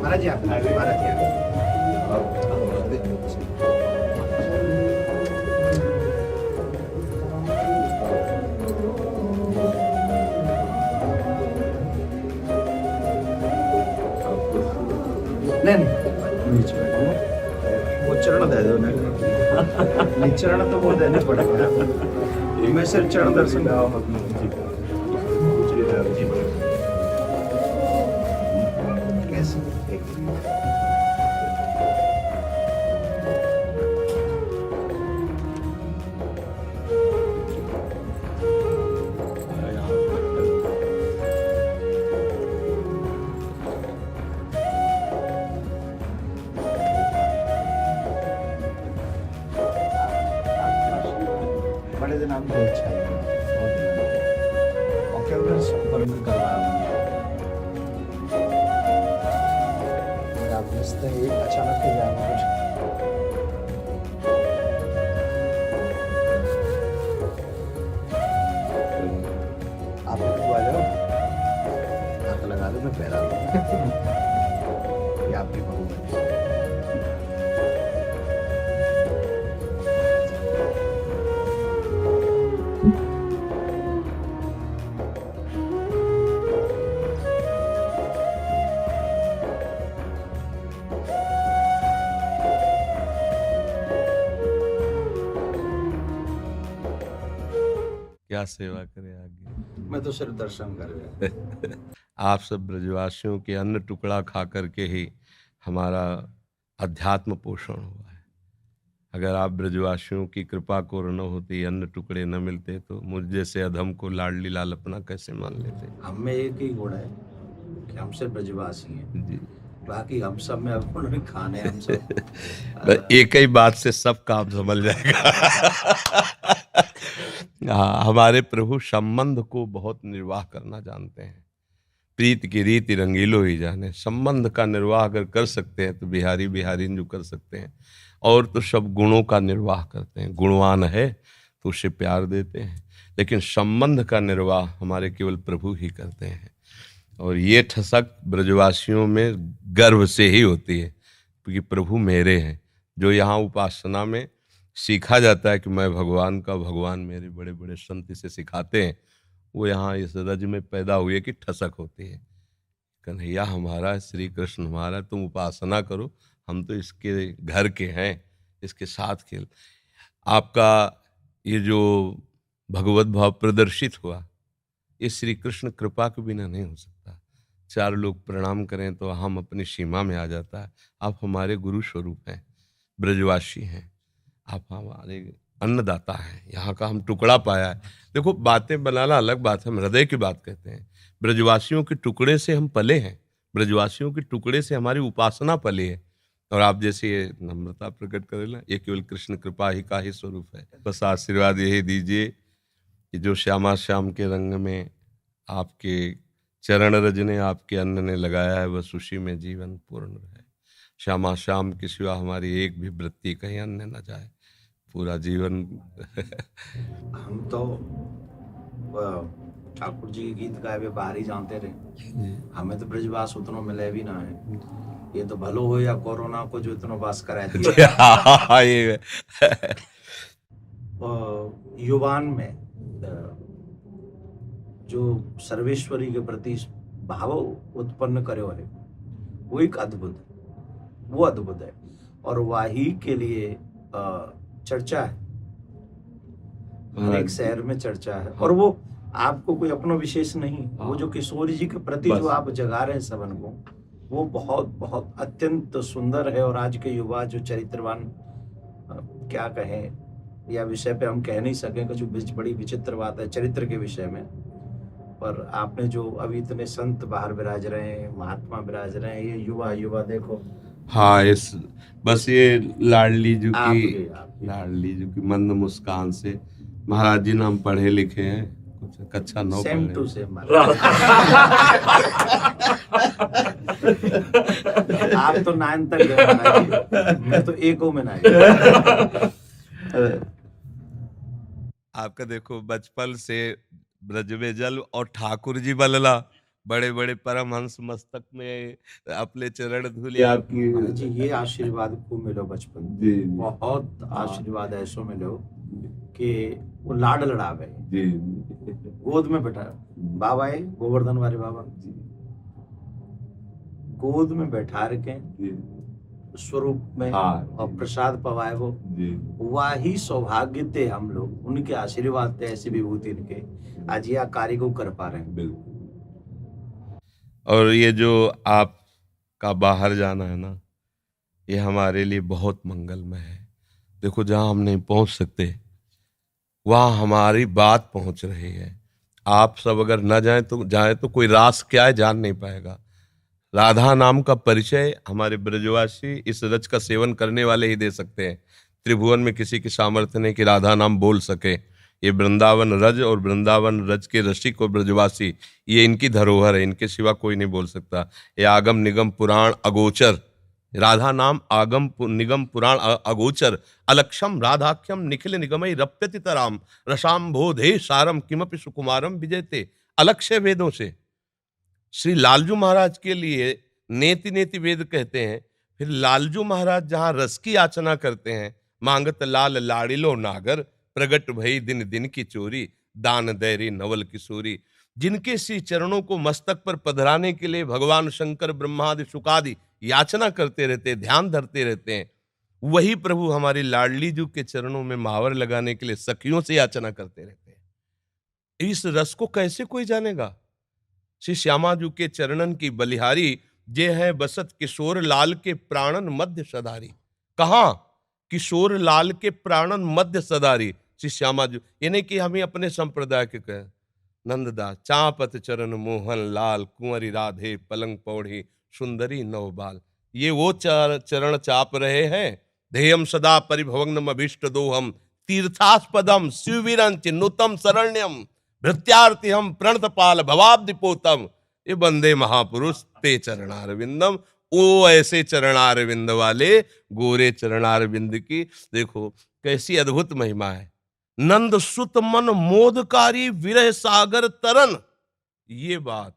महाराज जी आप महाराज जी नहीं नीचे वो चरण दे दो ना नहीं चरण तो वो देने पड़ेगा मैं सिर्फ चरण दर्शन कैसे बड़े दिन आपको अच्छा है और क्या बंद करवाया आप रिश्ते एक अचानक ही जाना कुछ आप आ जाओ हाथ लगा दो मैं पैरा ये आपकी बहू है क्या सेवा करे आगे। मैं तो सिर्फ दर्शन कर रहा आप सब ब्रजवासियों के अन्न टुकड़ा खा करके ही हमारा अध्यात्म पोषण हुआ है। अगर आप ब्रजवासियों की कृपा को न होती, अन्न टुकड़े न मिलते तो मुझ जैसे अधम को लाडली लाल अपना कैसे मान लेते। हम में एक ही गुण है कि हम सिर्फ ब्रजवासी हैं जी बाकी हम सब में अब उन्होंने खाने हम सब एक ही बात से सब काम समझ जाएगा। हाँ, हमारे प्रभु संबंध को बहुत निर्वाह करना जानते हैं। प्रीत की रीति रंगीलो ही जाने। संबंध का निर्वाह अगर कर सकते हैं तो बिहारी बिहारी जो कर सकते हैं, और तो सब गुणों का निर्वाह करते हैं। गुणवान है तो उसे प्यार देते हैं, लेकिन संबंध का निर्वाह हमारे केवल प्रभु ही करते हैं। और ये ठसक ब्रजवासियों में गर्व से ही होती है, क्योंकि प्रभु मेरे हैं। जो यहाँ उपासना में सीखा जाता है कि मैं भगवान का, भगवान मेरे, बड़े बड़े संत इसे सिखाते हैं, वो यहाँ इस रज में पैदा हुए कि ठसक होती है। कन्हैया हमारा, श्री कृष्ण हमारा, तुम उपासना करो, हम तो इसके घर के हैं, इसके साथ खेल। आपका ये जो भगवत भाव प्रदर्शित हुआ, ये श्री कृष्ण कृपा के बिना नहीं हो सकता। चार लोग प्रणाम करें तो हम अपनी सीमा में आ जाता है। आप हमारे गुरु स्वरूप हैं, ब्रजवासी हैं, आप हमारे अन्नदाता हैं। यहाँ का हम टुकड़ा पाया है। देखो, बातें बनाना अलग बात है, हम हृदय की बात कहते हैं। ब्रजवासियों के टुकड़े से हम पले हैं, ब्रजवासियों के टुकड़े से हमारी उपासना पली है। और आप जैसे ये नम्रता प्रकट करें, ये केवल कृष्ण कृपा ही का ही स्वरूप है। बस आशीर्वाद यही दीजिए कि जो श्यामा श्याम के रंग में आपके चरण रज ने, आपके अन्न ने लगाया है, बस उसी में जीवन पूर्ण रहे। श्यामा श्याम की सिवा हमारी एक भी वृत्ति कहीं अन्य न जाए, पूरा जीवन। हम तो ठाकुर जी के गीत गाए हुए बाहर ही जानते रहे, हमें तो ब्रजवास उतना मिले भी ना है। ये तो भलो हो या कोरोना को जो इतना वास कराए दिया। ये युवान में जो सर्वेश्वरी के प्रति भाव उत्पन्न करे है, वो एक अद्भुत है, वो अद्भुत है। और वही के लिए चर्चा है, हर एक शहर में चर्चा है। और वो आपको कोई अपना विशेष नहीं, वो जो किशोर जी के प्रति जो आप जगा रहे हैं सबन को, वो बहुत बहुत अत्यंत सुंदर है। और आज के युवा जो चरित्रवान, क्या कहें, या विषय पे हम कह नहीं सकें, कुछ बड़ी विचित्र बात है चरित्र के विषय में। पर आपने जो अभी इतने संत बाहर विराज रहे हैं, महात्मा विराज रहे हैं, ये युवा युवा देखो। हाँ, इस बस ये लाडली जी की आपकी लाडली जी की मंद मुस्कान से, महाराज जी नाम पढ़े लिखे हैं, कुछ कक्षा 9 सेम पढ़े। टू सेम। आप तो 9 तक गए महाराज, मैं तो 1 में ना। आपका देखो, बचपन से ब्रज में जल और ठाकुर जी बलला, बड़े बड़े परमहंस मस्तक में अपने चरण धूले आपकी। हाँ जी, ये आशीर्वाद खूब मिलो बचपन में। जी बहुत आशीर्वाद ऐसो मिलो कि वो लाड लड़ावे, जी गोद में बैठा बाबा है गोवर्धन वाले बाबा, गोद में बैठा रखे स्वरूप में और प्रसाद पवाए वो, वही सौभाग्य थे हम लोग, उनके आशीर्वाद थे, ऐसी विभूति इनके आज यह कार्य को कर पा रहे हैं। और ये जो आपका बाहर जाना है ना, ये हमारे लिए बहुत मंगलमय है। देखो जहां हम नहीं पहुंच सकते वहां हमारी बात पहुंच रही है। आप सब अगर न जाए तो कोई रास क्या है जान नहीं पाएगा। राधा नाम का परिचय हमारे ब्रजवासी इस रज का सेवन करने वाले ही दे सकते हैं। त्रिभुवन में किसी की सामर्थ्य नहीं कि राधा नाम बोल सके। ये वृंदावन रज और वृंदावन रज के रसिक और ब्रजवासी, ये इनकी धरोहर है, इनके सिवा कोई नहीं बोल सकता। ये आगम निगम पुराण अगोचर, राधा नाम आगम निगम पुराण अगोचर, अलक्षम राधाख्यम निखिल निगमई रप्यति तराम, रसाम्भोधे सारम किमपि सुकुमारम विजयते। अलक्ष्य वेदों से श्री लालजू महाराज के लिए नेति नेति वेद कहते हैं। फिर लालजू महाराज जहां रस की याचना करते हैं, मांगत लाल लाड़िलो नागर, प्रगट भई दिन दिन की चोरी, दान दैरी नवल किशोरी। जिनके श्री चरणों को मस्तक पर पधराने के लिए भगवान शंकर ब्रह्मादि शुकादि याचना करते रहते, ध्यान धरते रहते हैं, वही प्रभु हमारी लाडली जू के चरणों में महावर लगाने के लिए सखियों से याचना करते रहते हैं। इस रस को कैसे कोई जानेगा? श्री श्यामाजू के चरणन की बलिहारी, जे है बसत किशोर लाल के प्राणन मध्य सदारी। कहा? किशोर लाल के प्राणन मध्य सदारी श्री श्यामाजू। ये नहीं कि हमें अपने संप्रदाय के कहें। नंददास चापत चरण मोहन लाल, कुंवरी राधे पलंग पौड़ी, सुंदरी नवबाल। ये वो चरण चाप रहे हैं। ध्येयम सदा परिभवग्नम अभीष्ट दोहम, तीर्थास्पदम शिववीरंच नुतम शरण्यम, भृत्यार्थी हम प्रणतपाल भवाब्दिपोतम। ये बंदे महापुरुष ते चरणारविंदम। वो ऐसे चरणारविंद वाले गोरे चरणारविंद की देखो कैसी अद्भुत महिमा है। नंद सुत मन मोदकारी विरह सागर तरन। ये बात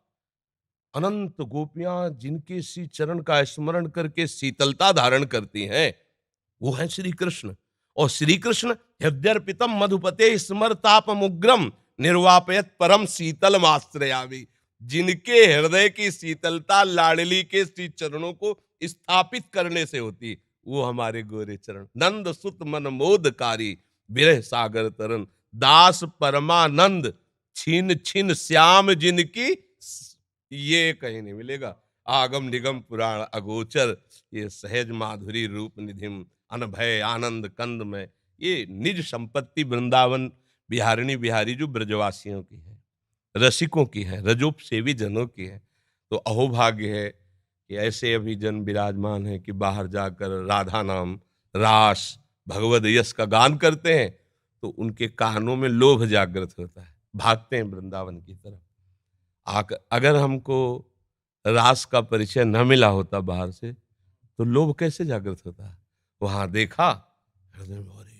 अनंत गोपियां जिनके श्री चरण का स्मरण करके शीतलता धारण करती हैं, वो है श्री कृष्ण। और श्री कृष्ण हृदयर्पितम मधुपते स्मरतापमुग्रम, निर्वापयत परम शीतल माश्रयामि। जिनके हृदय की शीतलता लाडली के श्री चरणों को स्थापित करने से होती, वो हमारे गोरे चरण। नंद सुत मन मोदकारी विरह सागर तरन, दास परमानंद छीन छीन श्याम जिनकी, ये कहीं नहीं मिलेगा। आगम निगम पुराण अगोचर, ये सहज माधुरी रूप निधिम, अनभय आनंद कंद में। ये निज संपत्ति वृंदावन बिहारिणी बिहारी जो ब्रजवासियों की है, रसिकों की है, रजोप सेवी जनों की है। तो अहोभाग्य है कि ऐसे अभी जन विराजमान है कि बाहर जाकर राधा नाम, रास, भगवद यश का गान करते हैं तो उनके कानों में लोभ जागृत होता है, भागते हैं वृंदावन की तरफ। अगर हमको रास का परिचय न मिला होता बाहर से, तो लोभ कैसे जागृत होता है? वहां देखा, हृदय में अरे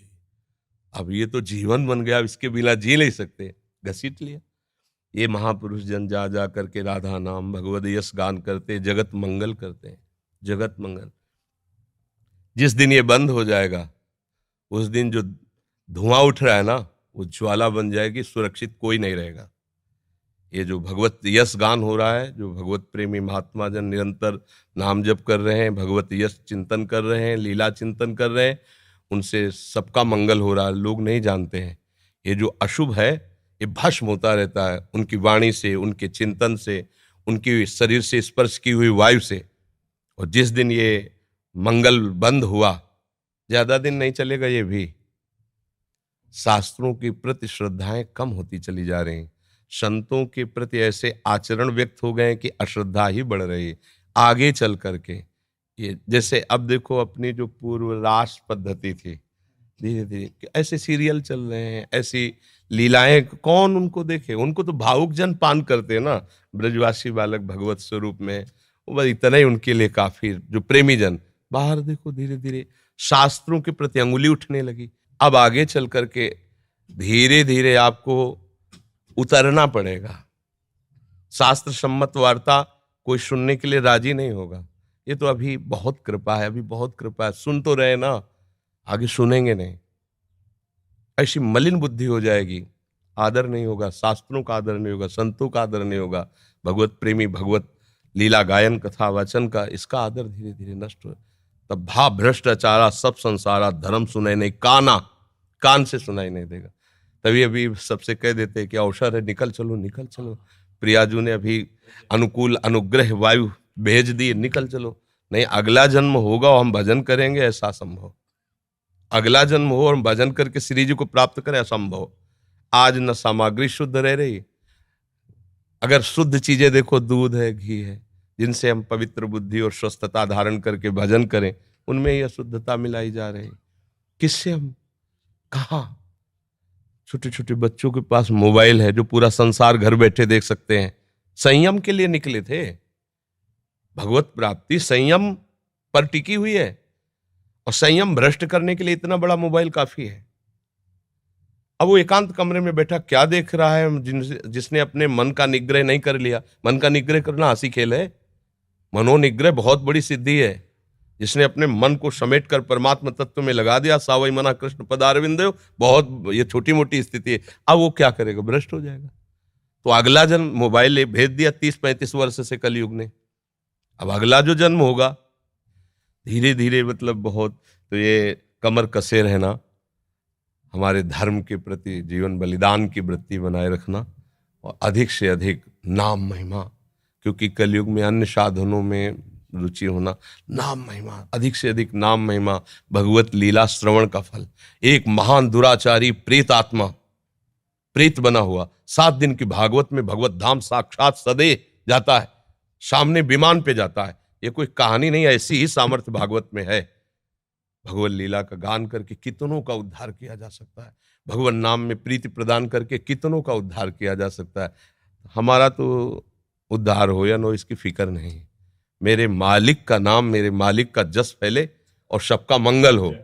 अब ये तो जीवन बन गया, इसके बिना जी नहीं सकते, घसीट लिया। ये महापुरुष जन जा जा करके राधा नाम भगवद यश गान करते, जगत मंगल करते हैं, जगत मंगल। जिस दिन ये बंद हो जाएगा, उस दिन जो धुआं उठ रहा है ना, वो ज्वाला बन जाएगी, सुरक्षित कोई नहीं रहेगा। ये जो भगवत यश गान हो रहा है, जो भगवत प्रेमी महात्मा जन निरंतर नाम जप कर रहे हैं, भगवत यश चिंतन कर रहे हैं, लीला चिंतन कर रहे हैं, उनसे सबका मंगल हो रहा है। लोग नहीं जानते हैं ये जो अशुभ है ये भस्म होता रहता है उनकी वाणी से, उनके चिंतन से, उनकी शरीर से स्पर्श की हुई वायु से। और जिस दिन ये मंगल बंद हुआ, ज्यादा दिन नहीं चलेगा, ये भी शास्त्रों के प्रति श्रद्धाएं कम होती चली जा रही, संतों के प्रति ऐसे आचरण व्यक्त हो गए कि अश्रद्धा ही बढ़ रही आगे चल करके। ये जैसे अब देखो अपनी जो पूर्व रास पद्धति थी, धीरे धीरे ऐसे सीरियल चल रहे हैं, ऐसी लीलाएं, कौन उनको देखे? उनको तो भावुक जन पान करते हैं ना, ब्रजवासी बालक भगवत स्वरूप में, वो बस इतना ही उनके लिए काफी। जो प्रेमी जन बाहर देखो, धीरे धीरे शास्त्रों के प्रति अंगुली उठने लगी। अब आगे चल करके धीरे धीरे आपको उतरना पड़ेगा, शास्त्र सम्मत वार्ता कोई सुनने के लिए राजी नहीं होगा। ये तो अभी बहुत कृपा है, अभी बहुत कृपा है, सुन तो रहे ना, आगे सुनेंगे नहीं। ऐसी मलिन बुद्धि हो जाएगी, आदर नहीं होगा, शास्त्रों का आदर नहीं होगा, संतों का आदर नहीं होगा, भगवत प्रेमी, भगवत लीला गायन कथा वचन का इसका आदर धीरे धीरे नष्ट हो। तब भा भ्रष्टाचारा सब संसारा, धर्म सुनाई नहीं, कान से सुनाई नहीं देगा। तभी अभी सबसे कह देते हैं कि अवसर है, निकल चलो निकल चलो। प्रियाजू ने अभी अनुकूल अनुग्रह वायु भेज दिए, निकल चलो। नहीं, अगला जन्म होगा और हम भजन करेंगे, ऐसा संभव। अगला जन्म हो और हम भजन करके श्री जी को प्राप्त करें, असंभव। आज न सामग्री शुद्ध रह रही। अगर शुद्ध चीजें देखो, दूध है, घी है, जिनसे हम पवित्र बुद्धि और स्वस्थता धारण करके भजन करें, उनमें यह शुद्धता मिलाई जा रही। किससे हम कहा? छोटे छोटे बच्चों के पास मोबाइल है, जो पूरा संसार घर बैठे देख सकते हैं। संयम के लिए निकले थे। भगवत प्राप्ति संयम पर टिकी हुई है, और संयम भ्रष्ट करने के लिए इतना बड़ा मोबाइल काफी है। अब वो एकांत कमरे में बैठा क्या देख रहा है? जिसने अपने मन का निग्रह नहीं कर लिया। मन का निग्रह करना हंसी खेल है। मनोनिग्रह बहुत बड़ी सिद्धि है। जिसने अपने मन को समेट कर परमात्मा तत्व में लगा दिया, सावई मना कृष्ण पदारविंदो, बहुत ये छोटी मोटी स्थिति है। अब वो क्या करेगा? भ्रष्ट हो जाएगा। तो अगला जन्म मोबाइल भेज दिया 30-35 वर्ष से कलयुग ने। अब अगला जो जन्म होगा, धीरे धीरे मतलब बहुत, तो ये कमर कसे रहना, हमारे धर्म के प्रति जीवन बलिदान की वृत्ति बनाए रखना, और अधिक से अधिक नाम महिमा, क्योंकि कलयुग में अन्य साधनों में रुचि होना, नाम महिमा, अधिक से अधिक नाम महिमा, भगवत लीला श्रवण का फल। एक महान दुराचारी प्रेत आत्मा, प्रेत बना हुआ, 7 दिन की भागवत में भगवत धाम साक्षात सदे जाता है, सामने विमान पे जाता है। ये कोई कहानी नहीं है, ऐसी ही सामर्थ्य भागवत में है। भगवत लीला का गान करके कितनों का उद्धार किया जा सकता है। भगवान नाम में प्रीति प्रदान करके कितनों का उद्धार किया जा सकता है। हमारा तो उद्धार हो या नो, इसकी फिक्र नहीं। मेरे मालिक का नाम, मेरे मालिक का जस फैले और सबका मंगल हो।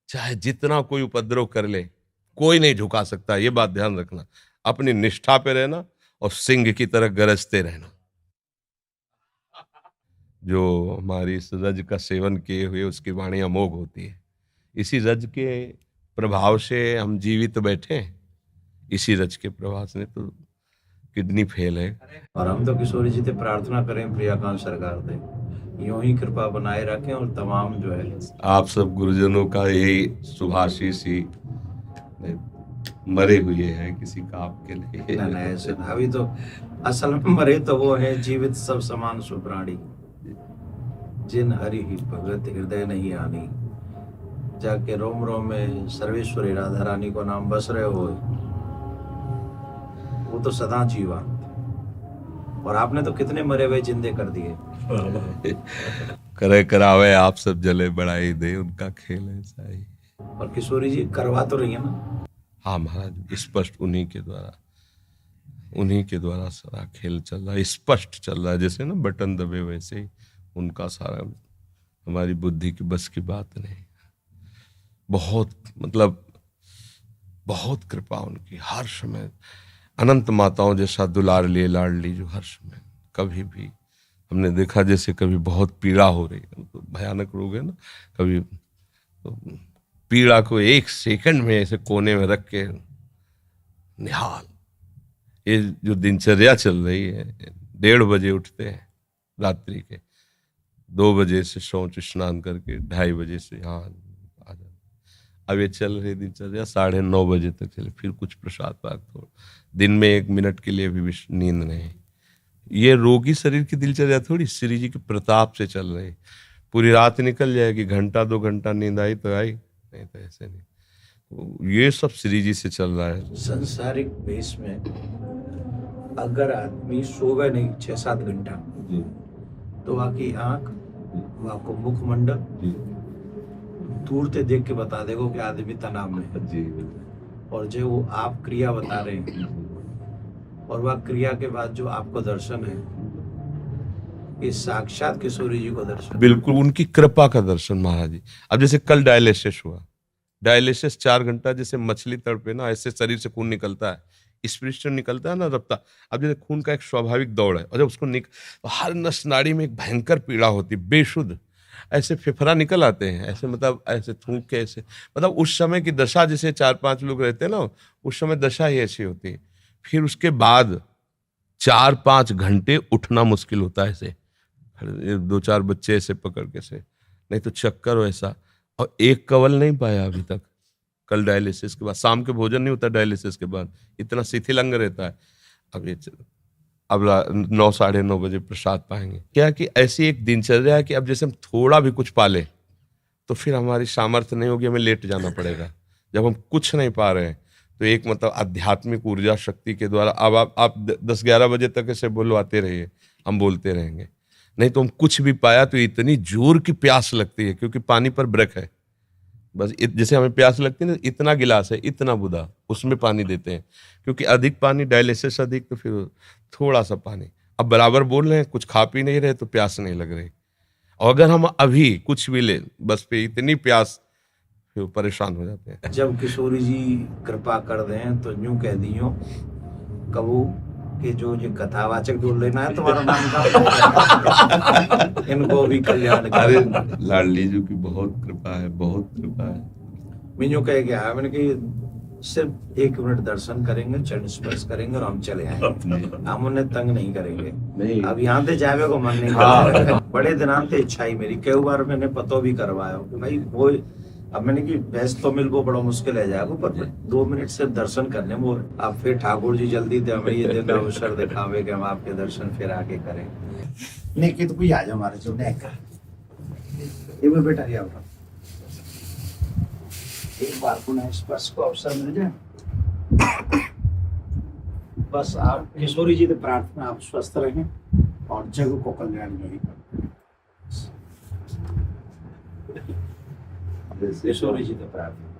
चाहे जितना कोई उपद्रव कर ले, कोई नहीं झुका सकता। ये बात ध्यान रखना। अपनी निष्ठा पे रहना और सिंह की तरह गरजते रहना। जो हमारी इस रज का सेवन किए हुए, उसकी वाणी अमोघ होती है। इसी रज के प्रभाव से हम जीवित बैठे हैं। इसी रज के प्रभाव से तो किडनी फेल है। और हम तो किशोरी जी से प्रार्थना करें, प्रियाकांत सरकार दे यूं ही कृपा बनाए रखें, और तमाम जो है आप सब गुरुजनों का यही शुभाशीष ही मरे हुए हैं किसी काम के लिए। ना ऐसे ना। अभी तो असल में मरे तो वो है, जीवित सब समान सुप्राणी, जिन हरि ही भगत हृदय नहीं आनी। जाके रोम रोम में सर्वेश्वरी राधा रानी को नाम बस रहे हो, वो तो सदा जीवन। और आपने तो कितने मरे हुए जिंदे कर दिए। करे करावे आप सब जले बढ़ाई दे, उनका खेल ऐसा ही। और किशोरी जी करवा तो रही है ना? हाँ महाराज, स्पष्ट उन्हीं के द्वारा सारा खेल चल रहा है, स्पष्ट चल रहा है। जैसे ना बटन दबे, वैसे ही उनका सारा, हमारी बुद्धि की बस की बात नहीं। बहुत मतलब बहुत कृपा उनकी, हर समय अनंत माताओं जैसा दुलार लिए लाडली, जो हर समय कभी भी हमने देखा, जैसे कभी बहुत पीड़ा हो रही है, तो भयानक रोग है ना, कभी तो पीड़ा को 1 सेकंड में ऐसे कोने में रख के निहाल। ये जो दिनचर्या चल रही है, 1:30 बजे उठते हैं रात्रि के, 2 बजे से शौच स्नान करके 2:30 बजे से यहाँ आ जाते। अब ये चल रही दिनचर्या 9:30 बजे तक चले, फिर कुछ प्रसाद पाक, थोड़ा दिन में 1 मिनट के लिए भी नींद नहीं। ये रोगी शरीर की दिनचर्या थोड़ी, श्री जी के प्रताप से चल रही। पूरी रात निकल जाएगी, 1-2 घंटा नींद आई तो आई, नहीं तो ऐसे नहीं। ये सब श्री जी से चल रहा है। संसारिक बेस में अगर आदमी सोवे नहीं 6-7 घंटा, तो आपकी आंख, आपको मुखमंडल दूर से देख के बता देगा कि आदमी तनाव में है जी। और जो वो आप क्रिया बता रहे हैं, और वह क्रिया के बाद जो आपको दर्शन है, ये साक्षात किशोरी जी को दर्शन। बिल्कुल उनकी कृपा का दर्शन महाराज जी। अब जैसे कल डायलिसिस हुआ, डायलिसिस 4 घंटा, जैसे मछली तड़पे ना, ऐसे शरीर से खून निकलता है। स्पिरिट से निकलता है ना रफ्तार, अब जैसे खून का एक स्वाभाविक दौड़ है, और जब उसको तो हर नस नाड़ी में एक भयंकर पीड़ा होती, बेशुद्ध ऐसे फेफड़ा निकल आते हैं, ऐसे मतलब ऐसे थूक के, ऐसे मतलब उस समय की दशा, जैसे 4-5 लोग रहते हैं ना, उस समय दशा ही ऐसी होती है। फिर उसके बाद 4-5 घंटे उठना मुश्किल होता है, ऐसे 2-4 बच्चे ऐसे पकड़ के से, नहीं तो चक्कर वैसा, और एक कवल नहीं पाया अभी तक। कल डायलिसिस के बाद, शाम के भोजन नहीं होता डायलिसिस के बाद, इतना शिथिल अंग रहता है। अब 9-9:30 बजे प्रसाद पाएंगे। क्या कि ऐसी एक दिनचर्या है कि अब जैसे हम थोड़ा भी कुछ पाले तो फिर हमारी सामर्थ्य नहीं होगी, हमें लेट जाना पड़ेगा। जब हम कुछ नहीं पा रहे हैं तो एक मतलब आध्यात्मिक ऊर्जा शक्ति के द्वारा अब आप 10-11 बजे तक ऐसे बुलवाते रहिए, हम बोलते रहेंगे। नहीं तो हम कुछ भी पाया तो इतनी जोर की प्यास लगती है, क्योंकि पानी पर ब्रेक है। बस जैसे हमें प्यास लगती है ना, इतना गिलास है, इतना बुदा, उसमें पानी देते हैं, क्योंकि अधिक पानी, डायलिसिस अधिक, तो फिर थोड़ा सा पानी। अब बराबर बोल रहे हैं, कुछ खा पी नहीं रहे तो प्यास नहीं लग रही, और अगर हम अभी कुछ भी ले बस पे इतनी प्यास, फिर परेशान हो जाते हैं। जब किशोरी जी कृपा कर दें तो यूं कह दियो कबू कि जो ये कथावाचक बोल लेना है तुम्हारा नाम का इनको भी कल्याण अरे करे। लाडली जी की बहुत कृपा है, बहुत कृपा है। मैं यूं कह गया, मैंने कहा सिर्फ 1 मिनट दर्शन करेंगे, चरण स्पर्श करेंगे और हम चले आएंगे, हम उन्हें तंग नहीं करेंगे। नहीं, अब यहाँ से जावे को मन नहीं करता। बड़े दिनांत से इच्छा ही मेरी, कई बार मैंने पतो भी करवाया कि भाई वो, अब मैंने कि भैंस तो मिल वो बड़ा मुश्किल है जाएगा, पर 2 मिनट सिर्फ दर्शन करने वो। अब फिर ठाकुर जी जल्दी दे हमें ये दिन अवसर दिखावे कि हम आपके दर्शन फिर आके करें। नहीं कि तो कोई आ जाओ हमारे जो नेक ये वो बेटा ये आओ, एक बार पुनः स्पर्श को अवसर मिल जाए। बस आप किशोरी जी से प्रार्थना, आप स्वस्थ रहें और जग को कल्याण में किशोरी जी से प्रार्थना।